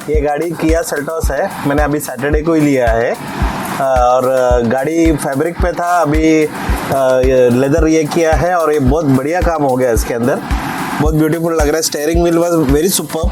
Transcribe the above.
ये गाड़ी Kia Seltos है, मैंने अभी सैटरडे को ही लिया है। और गाड़ी फैब्रिक पे था, अभी लेदर ये किया है और ये बहुत बढ़िया काम हो गया इसके अंदर, बहुत ब्यूटीफुल लग रहा है। Steering wheel was very super